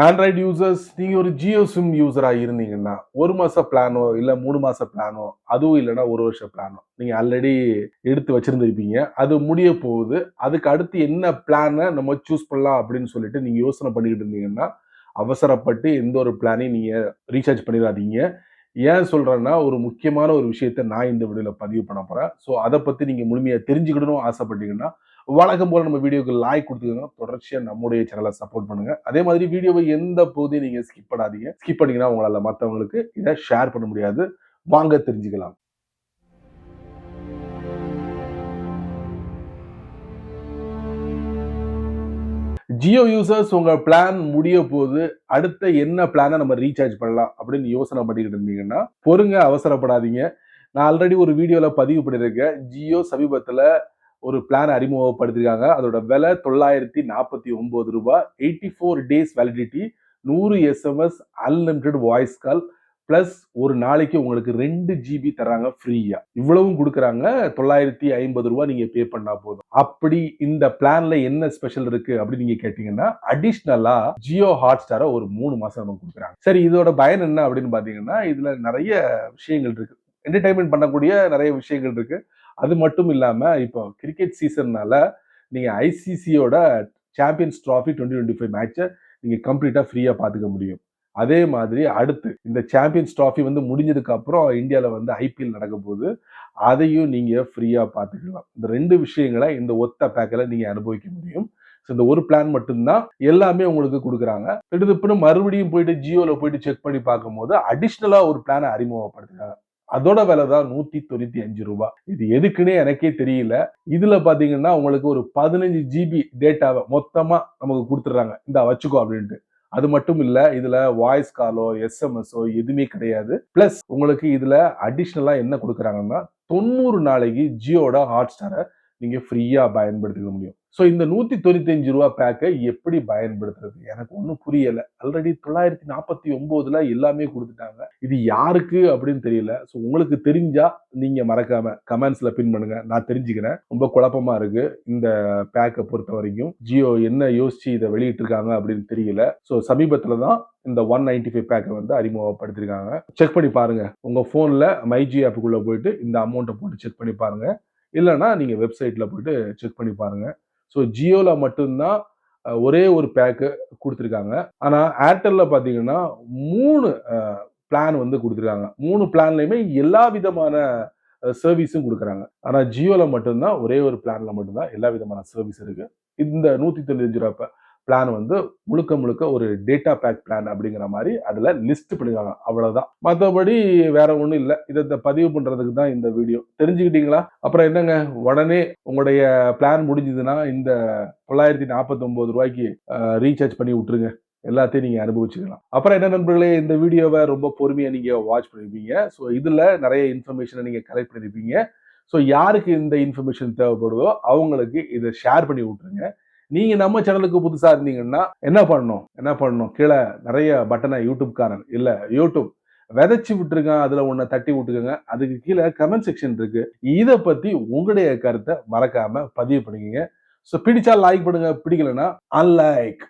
Android users நீங்க ஒரு Jio sim யூசரா இருந்தீங்கன்னா 1 மாச பிளானோ இல்ல 3 மாச பிளானோ அதுவும் இல்லைன்னா 1 வருஷ பிளானோ நீங்க ஆல்ரெடி எடுத்து வச்சிருந்திருப்பீங்க. அது முடிய போகுது. அதுக்கு அடுத்து என்ன பிளான நம்ம சூஸ் பண்ணலாம் அப்படின்னு சொல்லிட்டு நீங்க யோசனை பண்ணிக்கிட்டு இருந்தீங்கன்னா அவசரப்பட்டு எந்த ஒரு பிளானையும் நீங்க ரீசார்ஜ் பண்ணிடாதீங்க. ஏன் சொல்றேன்னா ஒரு முக்கியமான ஒரு விஷயத்த நான் இந்த வீடியோல பதிவு பண்ண போறேன். ஸோ அதை பத்தி நீங்க முழுமையா தெரிஞ்சுக்கணும்னு ஆசைப்பட்டீங்கன்னா வழக்கம் போல நம்ம வீடியோக்கு லைக் கொடுத்துக்கோங்க. தொடர்ச்சியா நம்முடைய சேனலை சப்போர்ட் பண்ணுங்க. அதே மாதிரி வீடியோவை எந்த பகுதியும் நீங்க ஸ்கிப் பண்ணாதீங்க. ஸ்கிப் பண்ணீங்கன்னா உங்களால மற்றவங்களுக்கு இதை ஷேர் பண்ண முடியாது. வாங்க தெரிஞ்சுக்கலாம். ஜியோ யூசர்ஸ் உங்க பிளான் முடிய போது அடுத்த என்ன பிளானை நம்ம ரீசார்ஜ் பண்ணலாம் அப்படின்னு யோசனை பண்ணிக்கிட்டு இருந்தீங்கன்னா பொறுங்க, அவசரப்படாதீங்க. நான் ஆல்ரெடி ஒரு வீடியோல பதிவு பண்ணியிருக்கேன். ஜியோ சமீபத்துல ஒரு பிளான் அறிமுகப்படுத்திருக்காங்க. அதோட விலை ரூ. 949. 84 days validity, 100 SMS, unlimited voice call plus ஒரு நாளைக்கு உங்களுக்கு 2 ஜிபி தராங்க ஃப்ரீயா. இவ்வளவும் கொடுக்குறாங்க. ரூ. 950 நீங்க பே பண்ணா போதும். அப்படி இந்த பிளான்ல என்ன ஸ்பெஷல் இருக்கு அப்படின்னு நீங்க கேட்டீங்கன்னா அடிஷ்னலா ஜியோ ஹாட் ஸ்டாரை ஒரு 3 மாசம் நமக்கு கொடுக்குறாங்க. சரி, இதோட பயன் என்ன அப்படின்னு பாத்தீங்கன்னா இதுல நிறைய விஷயங்கள் இருக்கு. என்டர்டைன்மெண்ட் பண்ணக்கூடிய நிறைய விஷயங்கள் இருக்கு. அது மட்டும் இல்லாம இப்போ கிரிக்கெட் சீசன்னால நீங்க ஐசிசியோட சாம்பியன்ஸ் டிராஃபி 2025 மேட்சை நீங்க கம்ப்ளீட்டா ஃப்ரீயா பாத்துக்க முடியும். அதே மாதிரி அடுத்து இந்த சாம்பியன்ஸ் டிராஃபி வந்து முடிஞ்சதுக்கு அப்புறம் இந்தியாவில் வந்து ஐபிஎல் நடக்க போகுது. அதையும் நீங்க ஃப்ரீயா பாத்துக்கலாம். இந்த 2 விஷயங்களை இந்த ஒத்த பேக்கில் நீங்க அனுபவிக்க முடியும். இந்த ஒரு பிளான் மட்டும்தான் எல்லாமே உங்களுக்கு கொடுக்குறாங்க. திடுதிப்புன்னு மறுபடியும் போயிட்டு ஜியோல போயிட்டு செக் பண்ணி பார்க்கும்போது அடிஷ்னலா ஒரு பிளானை அறிமுகப்படுத்துறாங்க. அதோட விலை தான் ரூ. 195. இது எதுக்குன்னே எனக்கே தெரியல. இதுல பாத்தீங்கன்னா உங்களுக்கு ஒரு 15 ஜிபி டேட்டாவை மொத்தமா நமக்கு கொடுத்துறாங்க. இந்த வச்சுக்கோ அப்படின்ட்டு. அது மட்டும் இல்ல, இதுல வாய்ஸ் காலோ எஸ்எம்எஸோ எதுவுமே கிடையாது. பிளஸ் உங்களுக்கு இதுல அடிஷ்னலா என்ன கொடுக்குறாங்கன்னா 90 நாளைக்கு ஜியோட ஹாட் ஸ்டாரை நீங்க ஃப்ரீயா பயன்படுத்திக்க முடியும். ஸோ இந்த ரூ. 195 பேக்கை எப்படி பயன்படுத்துறது எனக்கு ஒன்றும் புரியல. ஆல்ரெடி 949 எல்லாமே கொடுத்துட்டாங்க. இது யாருக்கு அப்படின்னு தெரியல. ஸோ உங்களுக்கு தெரிஞ்சா நீங்க மறக்காம கமெண்ட்ஸ்ல பின் பண்ணுங்க. நான் தெரிஞ்சுக்கிறேன். ரொம்ப குழப்பமா இருக்கு இந்த பேக்கை பொறுத்த வரைக்கும். ஜியோ என்ன யோசிச்சு இதை வெளியிட்டு இருக்காங்க அப்படின்னு தெரியல. ஸோ சமீபத்துல தான் இந்த 195 பேக்கை வந்து அறிமுகப்படுத்திருக்காங்க. செக் பண்ணி பாருங்க. உங்க போன்ல மைஜி ஆப்புக்குள்ள போயிட்டு இந்த அமௌண்ட்டை போட்டு செக் பண்ணி பாருங்க. இல்லைன்னா நீங்க வெப்சைட்ல போயிட்டு செக் பண்ணி பாருங்க. ஸோ ஜியோல மட்டும்தான் ஒரே ஒரு பேக்கு கொடுத்துருக்காங்க. ஆனா ஏர்டெல்ல பாத்தீங்கன்னா 3 பிளான் வந்து கொடுத்துருக்காங்க. 3 பிளான்லயுமே எல்லா விதமான சர்வீஸும் கொடுக்குறாங்க. ஆனா ஜியோல மட்டும்தான் ஒரே ஒரு பிளான்ல மட்டும்தான் எல்லா விதமான சர்வீஸ் இருக்கு. இந்த ரூ. 195 பிளான் வந்து முழுக்க முழுக்க ஒரு டேட்டா பேக் பிளான் அப்படிங்கிற மாதிரி அதுல லிஸ்ட் பண்ணிருக்காங்க. அவ்வளவுதான். மற்றபடி வேற ஒண்ணும் இல்லை. இதை பதிவு பண்றதுக்கு தான் இந்த வீடியோ. தெரிஞ்சுக்கிட்டீங்களா? அப்புறம் என்னங்க, உடனே உங்களுடைய பிளான் முடிஞ்சதுன்னா இந்த ரூ. 949 ரீசார்ஜ் பண்ணி விட்டுருங்க. எல்லாத்தையும் நீங்க அனுபவிச்சுக்கலாம். அப்புறம் என்ன நண்பர்களே, இந்த வீடியோவை ரொம்ப பொறுமையா நீங்க வாட்ச் பண்ணிருப்பீங்க. ஸோ இதுல நிறைய இன்ஃபர்மேஷனை நீங்க கலெக்ட் பண்ணிருப்பீங்க. ஸோ யாருக்கு இந்த இன்ஃபர்மேஷன் தேவைப்படுதோ அவங்களுக்கு இதை ஷேர் பண்ணி விட்டுருங்க. நீங்க நம்ம சேனலுக்கு புதுசா இருந்தீங்கன்னா என்ன பண்ணணும் கீழே நிறைய பட்டனை யூடியூப்காரன் இல்ல யூடியூப் விதைச்சு விட்டுருங்க. அதுல ஒன்ன தட்டி விட்டுருங்க. அதுக்கு கீழே கமெண்ட் செக்ஷன் இருக்கு. இதை பத்தி உங்களுடைய கருத்தை மறக்காம பதிவு பண்ணிக்கங்க. ஸோ பிடிச்சா லைக் பண்ணுங்க, பிடிக்கலன்னா அன்லைக்.